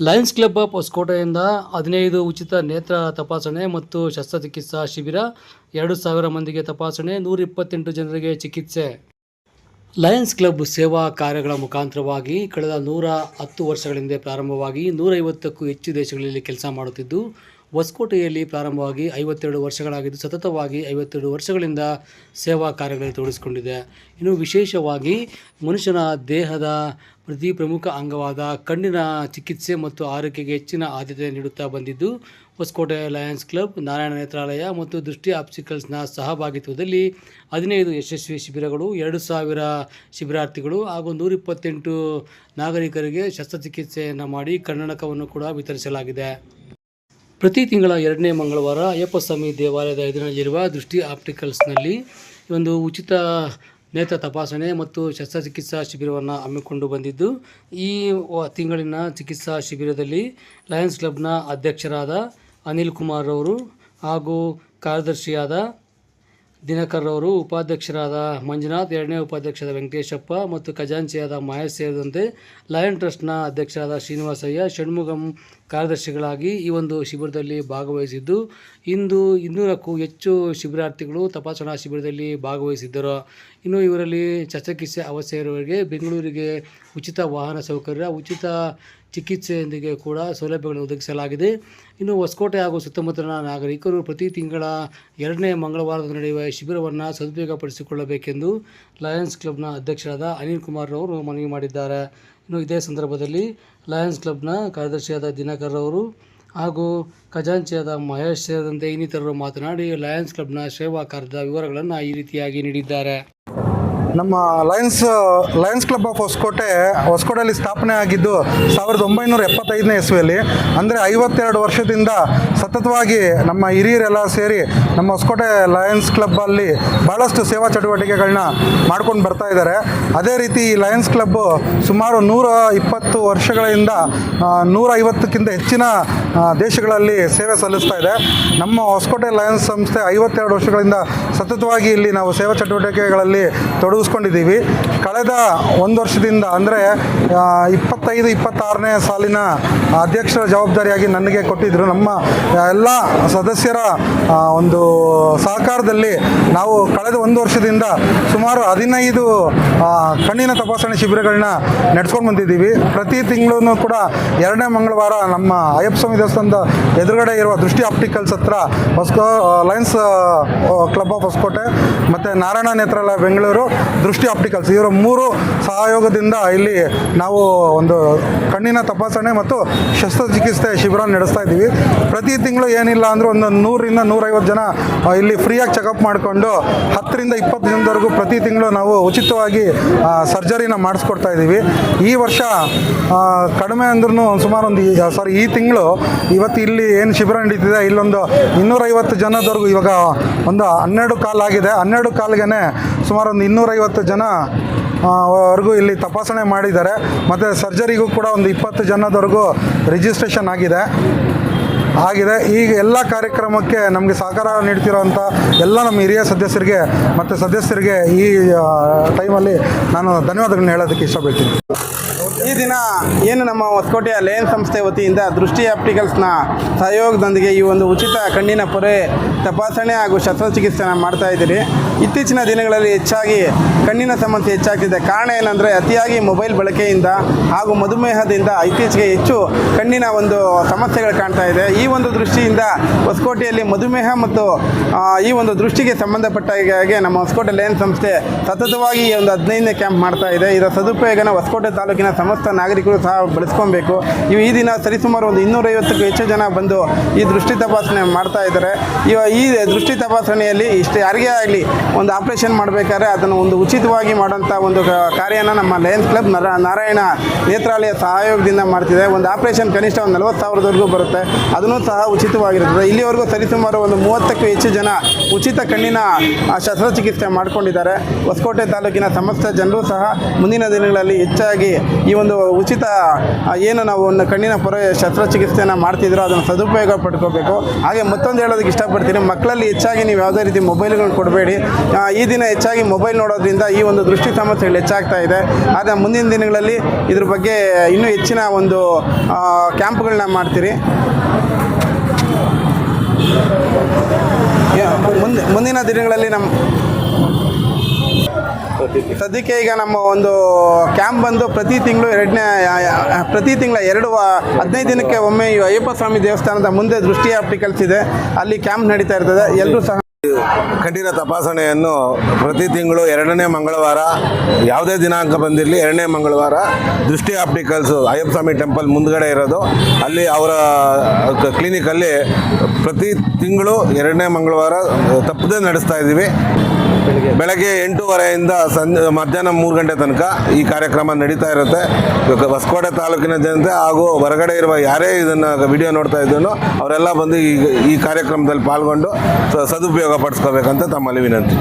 Lions club of ಹೊಸಕೋಟೆಯಿಂದ 15 ಉಚಿತ ನೇತ್ರ ತಪಾಸಣೆ ಮತ್ತು ಶಸ್ತ್ರಚಿಕಿತ್ಸಾ ಶಿಬಿರ, 2000 ಮಂದಿಗೆ ತಪಾಸಣೆ, 128 ಜನರಿಗೆ ಚಿಕಿತ್ಸೆ. ಲಯನ್ಸ್ ಕ್ಲಬ್ ಸೇವಾ ಕಾರ್ಯಗಳ ಮುಖಾಂತರವಾಗಿ ಕಳೆದ 110 ವರ್ಷಗಳಿಂದ ಪ್ರಾರಂಭವಾಗಿ 150ಕ್ಕೂ ಹೆಚ್ಚು ದೇಶಗಳಲ್ಲಿ ಕೆಲಸ ಮಾಡುತ್ತಿದ್ದು, ಹೊಸಕೋಟೆಯಲ್ಲಿ ಪ್ರಾರಂಭವಾಗಿ 52 ವರ್ಷಗಳಾಗಿದ್ದು, ಸತತವಾಗಿ 52 ವರ್ಷಗಳಿಂದ ಸೇವಾ ಕಾರ್ಯಗಳಲ್ಲಿ ತೊಡಗಿಸಿಕೊಂಡಿದೆ. ಇನ್ನು ವಿಶೇಷವಾಗಿ ಮನುಷ್ಯನ ದೇಹದ ಪ್ರತಿ ಪ್ರಮುಖ ಅಂಗವಾದ ಕಣ್ಣಿನ ಚಿಕಿತ್ಸೆ ಮತ್ತು ಆರೈಕೆಗೆ ಹೆಚ್ಚಿನ ಆದ್ಯತೆ ನೀಡುತ್ತಾ ಬಂದಿದ್ದು, ಹೊಸಕೋಟೆ ಲಯನ್ಸ್ ಕ್ಲಬ್, ನಾರಾಯಣ ನೇತ್ರಾಲಯ ಮತ್ತು ದೃಷ್ಟಿ ಆಪ್ಟಿಕಲ್ಸ್ನ ಸಹಭಾಗಿತ್ವದಲ್ಲಿ 15 ಯಶಸ್ವಿ ಶಿಬಿರಗಳು, 2000 ಶಿಬಿರಾರ್ಥಿಗಳು ಹಾಗೂ 128 ನಾಗರಿಕರಿಗೆ ಶಸ್ತ್ರಚಿಕಿತ್ಸೆಯನ್ನು ಮಾಡಿ ಕನ್ನಡಕವನ್ನು ಕೂಡ ವಿತರಿಸಲಾಗಿದೆ. ಪ್ರತಿ ತಿಂಗಳ 2ನೇ ಮಂಗಳವಾರ ಅಯ್ಯಪ್ಪ ಸ್ವಾಮಿ ದೇವಾಲಯದ ಎದುರಿನಲ್ಲಿರುವ ದೃಷ್ಟಿ ಆಪ್ಟಿಕಲ್ಸ್ನಲ್ಲಿ ಒಂದು ಉಚಿತ ನೇತ್ರ ತಪಾಸಣೆ ಮತ್ತು ಶಸ್ತ್ರಚಿಕಿತ್ಸಾ ಶಿಬಿರವನ್ನು ಹಮ್ಮಿಕೊಂಡು ಬಂದಿದ್ದು, ಈ ತಿಂಗಳಿನ ಚಿಕಿತ್ಸಾ ಶಿಬಿರದಲ್ಲಿ ಲಯನ್ಸ್ ಕ್ಲಬ್ನ ಅಧ್ಯಕ್ಷರಾದ ಅನಿಲ್ ಕುಮಾರ್ ಅವರು ಹಾಗೂ ಕಾರ್ಯದರ್ಶಿಯಾದ ದಿನಕರ್ ಅವರು, ಉಪಾಧ್ಯಕ್ಷರಾದ ಮಂಜುನಾಥ್, 2ನೇ ಉಪಾಧ್ಯಕ್ಷರಾದ ವೆಂಕಟೇಶಪ್ಪ ಮತ್ತು ಖಜಾಂಚಿಯಾದ ಮಹೇಶ್ ಸೇರಿದಂತೆ ಲಯನ್ ಟ್ರಸ್ಟ್ನ ಅಧ್ಯಕ್ಷರಾದ ಶ್ರೀನಿವಾಸಯ್ಯ, ಷಣ್ಮುಗಂ ಕಾರ್ಯದರ್ಶಿಗಳಾಗಿ ಈ ಒಂದು ಶಿಬಿರದಲ್ಲಿ ಭಾಗವಹಿಸಿದ್ದು, ಇಂದು 200ಕ್ಕೂ ಹೆಚ್ಚು ಶಿಬಿರಾರ್ಥಿಗಳು ತಪಾಸಣಾ ಶಿಬಿರದಲ್ಲಿ ಭಾಗವಹಿಸಿದ್ದರು. ಇನ್ನು ಇವರಲ್ಲಿ ಶಸ್ತ್ರಚಿಕಿತ್ಸೆ ಅವಶ್ಯ ಇರುವವರಿಗೆ ಬೆಂಗಳೂರಿಗೆ ಉಚಿತ ವಾಹನ ಸೌಕರ್ಯ, ಉಚಿತ ಚಿಕಿತ್ಸೆಯೊಂದಿಗೆ ಕೂಡ ಸೌಲಭ್ಯಗಳನ್ನು ಒದಗಿಸಲಾಗಿದೆ. ಇನ್ನು ಹೊಸಕೋಟೆ ಹಾಗೂ ಸುತ್ತಮುತ್ತಲಿನ ನಾಗರಿಕರು ಪ್ರತಿ ತಿಂಗಳ 2ನೇ ಮಂಗಳವಾರದ ನಡೆಯುವ ಶಿಬಿರವನ್ನು ಸದುಪಯೋಗಪಡಿಸಿಕೊಳ್ಳಬೇಕೆಂದು ಲಯನ್ಸ್ ಕ್ಲಬ್ನ ಅಧ್ಯಕ್ಷರಾದ ಅನಿಲ್ ಕುಮಾರ್ ಅವರು ಮನವಿ ಮಾಡಿದ್ದಾರೆ. ಇನ್ನು ಇದೇ ಸಂದರ್ಭದಲ್ಲಿ ಲಯನ್ಸ್ ಕ್ಲಬ್ನ ಕಾರ್ಯದರ್ಶಿಯಾದ ದಿನಕರ್ ಅವರು ಹಾಗೂ ಖಜಾಂಚಿಯಾದ ಮಹೇಶ್ ಸೇರಿದಂತೆ ಇನ್ನಿತರರು ಮಾತನಾಡಿ ಲಯನ್ಸ್ ಕ್ಲಬ್ನ ಸೇವಾ ಕಾರ್ಯದ ವಿವರಗಳನ್ನು ಈ ರೀತಿಯಾಗಿ ನೀಡಿದ್ದಾರೆ. ನಮ್ಮ ಲಯನ್ಸ್ ಕ್ಲಬ್ ಆಫ್ ಹೊಸಕೋಟೆಯಲ್ಲಿ ಸ್ಥಾಪನೆ ಆಗಿದ್ದು 1975ನೇ ಇಸ್ವಿಯಲ್ಲಿ. ಅಂದರೆ 52 ವರ್ಷದಿಂದ ಸತತವಾಗಿ ನಮ್ಮ ಹಿರಿಯರೆಲ್ಲ ಸೇರಿ ನಮ್ಮ ಹೊಸಕೋಟೆ ಲಯನ್ಸ್ ಕ್ಲಬ್ಬಲ್ಲಿ ಭಾಳಷ್ಟು ಸೇವಾ ಚಟುವಟಿಕೆಗಳನ್ನ ಮಾಡ್ಕೊಂಡು ಬರ್ತಾ ಇದ್ದಾರೆ. ಅದೇ ರೀತಿ ಈ ಲಯನ್ಸ್ ಕ್ಲಬ್ಬು ಸುಮಾರು 120 ವರ್ಷಗಳಿಂದ 150ಕ್ಕಿಂತ ಹೆಚ್ಚಿನ ದೇಶಗಳಲ್ಲಿ ಸೇವೆ ಸಲ್ಲಿಸ್ತಾ ಇದೆ. ನಮ್ಮ ಹೊಸಕೋಟೆ ಲಯನ್ಸ್ ಸಂಸ್ಥೆ 52 ವರ್ಷಗಳಿಂದ ಸತತವಾಗಿ ಇಲ್ಲಿ ನಾವು ಸೇವಾ ಚಟುವಟಿಕೆಗಳಲ್ಲಿ ತೊಡಗಿಸ್ಕೊಂಡಿದ್ದೀವಿ. ಕಳೆದ 1 ವರ್ಷದಿಂದ ಅಂದರೆ 25-26ನೇ ಸಾಲಿನ ಅಧ್ಯಕ್ಷರ ಜವಾಬ್ದಾರಿಯಾಗಿ ನನಗೆ ಕೊಟ್ಟಿದ್ದರು. ನಮ್ಮ ಎಲ್ಲ ಸದಸ್ಯರ ಒಂದು ಸಹಕಾರದಲ್ಲಿ ನಾವು ಕಳೆದ 1 ವರ್ಷದಿಂದ ಸುಮಾರು 15 ಕಣ್ಣಿನ ತಪಾಸಣೆ ಶಿಬಿರಗಳನ್ನ ನಡೆಸ್ಕೊಂಡು ಬಂದಿದ್ದೀವಿ. ಪ್ರತಿ ತಿಂಗಳೂ ಕೂಡ 2ನೇ ಮಂಗಳವಾರ ನಮ್ಮ ಅಯ್ಯಪ್ಪ ಸ್ವಾಮಿ ದೇವಸ್ಥಾನದ ಎದುರುಗಡೆ ಇರುವ ದೃಷ್ಟಿ ಆಪ್ಟಿಕಲ್ಸ್ ಹತ್ರ ಲಯನ್ಸ್ ಕ್ಲಬ್ ಆಫ್ ಹೊಸಕೋಟೆ ಮತ್ತು ನಾರಾಯಣ ನೇತ್ರಾಲಯ ಬೆಂಗಳೂರು, ದೃಷ್ಟಿ ಆಪ್ಟಿಕಲ್ಸ್ ಇವರ 3 ಸಹಯೋಗದಿಂದ ಇಲ್ಲಿ ನಾವು ಒಂದು ಕಣ್ಣಿನ ತಪಾಸಣೆ ಮತ್ತು ಶಸ್ತ್ರಚಿಕಿತ್ಸೆ ಶಿಬಿರ ನಡೆಸ್ತಾ ಇದ್ದೀವಿ. ಪ್ರತಿ ತಿಂಗಳು ಏನಿಲ್ಲ ಅಂದರೂ ಒಂದು 100ರಿಂದ 150 ಜನ ಇಲ್ಲಿ ಫ್ರೀಯಾಗಿ ಚೆಕಪ್ ಮಾಡಿಕೊಂಡು 10ರಿಂದ 20 ಜನದವರೆಗೂ ಪ್ರತಿ ತಿಂಗಳು ನಾವು ಉಚಿತವಾಗಿ ಸರ್ಜರಿನ ಮಾಡಿಸ್ಕೊಡ್ತಾ ಇದ್ದೀವಿ. ಈ ವರ್ಷ ಕಡಿಮೆ ಅಂದ್ರೂ ಸುಮಾರು ಈ ತಿಂಗಳು ಇವತ್ತು ಇಲ್ಲಿ ಏನು ಶಿಬಿರ ನಡೀತಿದೆ ಇಲ್ಲೊಂದು 250 ಜನದವರೆಗೂ ಇವಾಗ ಒಂದು 12 ಕಾಲ್ ಆಗಿದೆ. 12 ಕಾಲ್ಗೆ ಸುಮಾರು ಒಂದು 250 ಜನ ವರೆಗೂ ಇಲ್ಲಿ ತಪಾಸಣೆ ಮಾಡಿದ್ದಾರೆ. ಮತ್ತು ಸರ್ಜರಿಗೂ ಕೂಡ ಒಂದು 20 ಜನದವರೆಗೂ ರಿಜಿಸ್ಟ್ರೇಷನ್ ಆಗಿದೆ. ಈಗ ಎಲ್ಲ ಕಾರ್ಯಕ್ರಮಕ್ಕೆ ನಮಗೆ ಸಹಕಾರ ನೀಡ್ತಿರೋಂಥ ಎಲ್ಲ ನಮ್ಮ ಹಿರಿಯ ಸದಸ್ಯರಿಗೆ ಈ ಟೈಮಲ್ಲಿ ನಾನು ಧನ್ಯವಾದಗಳನ್ನ ಹೇಳೋದಕ್ಕೆ ಇಷ್ಟಪಡ್ತೀನಿ. ಈ ದಿನ ಏನು ನಮ್ಮ ಹೊಸಕೋಟೆಯ ಲಯನ್ ಸಂಸ್ಥೆ ವತಿಯಿಂದ ದೃಷ್ಟಿ ಆಪ್ಟಿಕಲ್ಸ್ನ ಸಹಯೋಗದೊಂದಿಗೆ ಈ ಒಂದು ಉಚಿತ ಕಣ್ಣಿನ ಪೊರೆ ತಪಾಸಣೆ ಹಾಗೂ ಶಸ್ತ್ರಚಿಕಿತ್ಸೆನ ಮಾಡ್ತಾ ಇದ್ದೀರಿ. ಇತ್ತೀಚಿನ ದಿನಗಳಲ್ಲಿ ಹೆಚ್ಚಾಗಿ ಕಣ್ಣಿನ ಸಮಸ್ಯೆ ಹೆಚ್ಚಾಗ್ತಿದೆ. ಕಾರಣ ಏನಂದರೆ ಅತಿಯಾಗಿ ಮೊಬೈಲ್ ಬಳಕೆಯಿಂದ ಹಾಗೂ ಮಧುಮೇಹದಿಂದ ಇತ್ತೀಚೆಗೆ ಹೆಚ್ಚು ಕಣ್ಣಿನ ಒಂದು ಸಮಸ್ಯೆಗಳು ಕಾಣ್ತಾ ಇದೆ. ಈ ಒಂದು ದೃಷ್ಟಿಯಿಂದ ಹೊಸಕೋಟೆಯಲ್ಲಿ ಮಧುಮೇಹ ಮತ್ತು ಈ ಒಂದು ದೃಷ್ಟಿಗೆ ಸಂಬಂಧಪಟ್ಟ ಹಾಗೆ ನಮ್ಮ ಹೊಸಕೋಟೆ ಲಯನ್ ಸಂಸ್ಥೆ ಸತತವಾಗಿ ಈ ಒಂದು 15ನೇ ಕ್ಯಾಂಪ್ ಮಾಡ್ತಾ ಇದೆ. ಇದರ ಸದುಪಯೋಗನ ಹೊಸಕೋಟೆ ತಾಲೂಕಿನ ಸಮಸ್ತ ನಾಗರಿಕರು ಸಹ ಬಳಸ್ಕೊಬೇಕು. ಈ ದಿನ ಸರಿಸುಮಾರು ಒಂದು 250ಕ್ಕೂ ಹೆಚ್ಚು ಜನ ಬಂದು ಈ ದೃಷ್ಟಿ ತಪಾಸಣೆ ಮಾಡ್ತಾ ಇದ್ದಾರೆ. ಈ ದೃಷ್ಟಿ ತಪಾಸಣೆಯಲ್ಲಿ ಯಾರಿಗೇ ಆಗಲಿ ಒಂದು ಆಪರೇಷನ್ ಮಾಡಬೇಕಾದ್ರೆ ಅದನ್ನು ಒಂದು ಉಚಿತವಾಗಿ ಮಾಡೋಂಥ ಒಂದು ಕಾರ್ಯನ ನಮ್ಮ ಲಯನ್ಸ್ ಕ್ಲಬ್ ನಾರಾಯಣ ನೇತ್ರಾಲಯ ಸಹಯೋಗದಿಂದ ಮಾಡ್ತಿದೆ. ಒಂದು ಆಪರೇಷನ್ ಕನಿಷ್ಠ ಒಂದು 40,000ವರೆಗೂ ಬರುತ್ತೆ. ಅದನ್ನು ಸಹ ಉಚಿತವಾಗಿರುತ್ತದೆ. ಇಲ್ಲಿವರೆಗೂ ಸರಿಸುಮಾರು ಒಂದು 30ಕ್ಕೂ ಹೆಚ್ಚು ಜನ ಉಚಿತ ಕಣ್ಣಿನ ಶಸ್ತ್ರಚಿಕಿತ್ಸೆ ಮಾಡಿಕೊಂಡಿದ್ದಾರೆ. ಹೊಸಕೋಟೆ ತಾಲೂಕಿನ ಸಮಸ್ತ ಜನರು ಸಹ ಮುಂದಿನ ದಿನಗಳಲ್ಲಿ ಹೆಚ್ಚಾಗಿ ಈ ಒಂದು ಉಚಿತ ಏನು ನಾವು ಒಂದು ಕಣ್ಣಿನ ಪೊರೆ ಶಸ್ತ್ರಚಿಕಿತ್ಸೆಯನ್ನು ಮಾಡ್ತಿದ್ರು ಅದನ್ನು ಸದುಪಯೋಗ ಪಡ್ಕೋಬೇಕು. ಹಾಗೆ ಮತ್ತೊಂದು ಹೇಳೋದಕ್ಕೆ ಇಷ್ಟಪಡ್ತೀನಿ, ಮಕ್ಕಳಲ್ಲಿ ಹೆಚ್ಚಾಗಿ ನೀವು ಯಾವುದೇ ರೀತಿ ಮೊಬೈಲ್ಗಳನ್ನ ಕೊಡಬೇಡಿ. ಈ ದಿನ ಹೆಚ್ಚಾಗಿ ಮೊಬೈಲ್ ನೋಡೋದ್ರಿಂದ ಈ ಒಂದು ದೃಷ್ಟಿ ಸಮಸ್ಯೆಗಳು ಹೆಚ್ಚಾಗ್ತಾ ಇದೆ. ಆದರೆ ಮುಂದಿನ ದಿನಗಳಲ್ಲಿ ಇದ್ರ ಬಗ್ಗೆ ಇನ್ನೂ ಹೆಚ್ಚಿನ ಒಂದು ಕ್ಯಾಂಪ್ಗಳನ್ನ ಮಾಡ್ತೀರಿ. ಮುಂದಿನ ದಿನಗಳಲ್ಲಿ ಸದ್ಯಕ್ಕೆ ಈಗ ನಮ್ಮ ಒಂದು ಕ್ಯಾಂಪ್ ಬಂದು ಪ್ರತಿ ತಿಂಗಳ 15 ದಿನಕ್ಕೆ ಒಮ್ಮೆ ಈ ಅಯ್ಯಪ್ಪ ಸ್ವಾಮಿ ದೇವಸ್ಥಾನದ ಮುಂದೆ ದೃಷ್ಟಿ ಆಪ್ಟಿಕಲ್ಸ್ ಇದೆ, ಅಲ್ಲಿ ಕ್ಯಾಂಪ್ ನಡೀತಾ ಇರ್ತದೆ. ಎಲ್ಲರೂ ಸಹ ಕಣ್ಣಿನ ತಪಾಸಣೆಯನ್ನು ಪ್ರತಿ ತಿಂಗಳು 2ನೇ ಮಂಗಳವಾರ, ಯಾವುದೇ ದಿನಾಂಕ ಬಂದಿರಲಿ 2ನೇ ಮಂಗಳವಾರ ದೃಷ್ಟಿ ಆಪ್ಟಿಕಲ್ಸು ಅಯ್ಯಪ್ಪ ಸ್ವಾಮಿ ಟೆಂಪಲ್ ಮುಂದ್ಗಡೆ ಇರೋದು, ಅಲ್ಲಿ ಅವರ ಕ್ಲಿನಿಕಲ್ಲಿ ಪ್ರತಿ ತಿಂಗಳು 2ನೇ ಮಂಗಳವಾರ ತಪ್ಪದೇ ನಡೆಸ್ತಾ ಇದ್ದೀವಿ. ಬೆಳಗ್ಗೆ 8:30ಯಿಂದ ಮಧ್ಯಾಹ್ನ 3 ಗಂಟೆ ತನಕ ಈ ಕಾರ್ಯಕ್ರಮ ನಡೀತಾ ಇರುತ್ತೆ. ಹೊಸಕೋಟೆ ತಾಲೂಕಿನ ಜನತೆ ಹಾಗೂ ಹೊರಗಡೆ ಇರುವ ಯಾರೇ ಇದನ್ನು ವಿಡಿಯೋ ನೋಡ್ತಾ ಇದ್ದನೋ ಅವರೆಲ್ಲ ಬಂದು ಈ ಕಾರ್ಯಕ್ರಮದಲ್ಲಿ ಪಾಲ್ಗೊಂಡು ಸದುಪಯೋಗ ಪಡಿಸ್ಕೋಬೇಕಂತ ತಮ್ಮಲ್ಲಿ ವಿನಂತಿ.